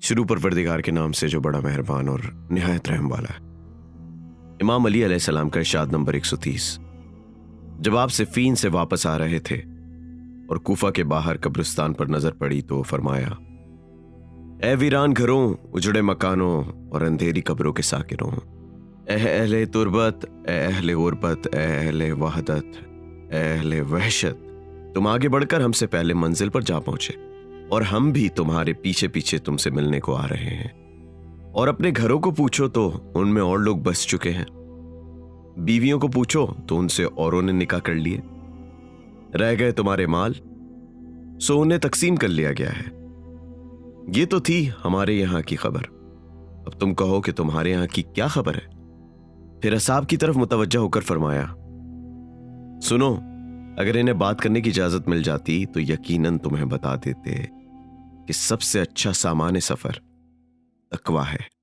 شروع پروردگار کے نام سے جو بڑا مہربان اور نہایت رحم والا ہے۔ امام علی علیہ السلام کا ارشاد نمبر 130۔ جب آپ صفین سے واپس آ رہے تھے اور کوفہ کے باہر قبرستان پر نظر پڑی تو فرمایا، اے ویران گھروں، اجڑے مکانوں اور اندھیری قبروں کے ساکنوں، اے اہل تربت، اے اہل غربت، اے اہل وحدت، اے اہل وحشت، تم آگے بڑھ کر ہم سے پہلے منزل پر جا پہنچے اور ہم بھی تمہارے پیچھے پیچھے تم سے ملنے کو آ رہے ہیں۔ اور اپنے گھروں کو پوچھو تو ان میں اور لوگ بس چکے ہیں، بیویوں کو پوچھو تو ان سے اوروں نے نکاح کر لیے، رہ گئے تمہارے مال سو انہیں تقسیم کر لیا گیا ہے۔ یہ تو تھی ہمارے یہاں کی خبر، اب تم کہو کہ تمہارے یہاں کی کیا خبر ہے؟ پھر اصحاب کی طرف متوجہ ہو کر فرمایا، سنو، اگر انہیں بات کرنے کی اجازت مل جاتی تو یقیناً تمہیں بتا دیتے کہ سب سے اچھا سامان سفر تقویٰ ہے۔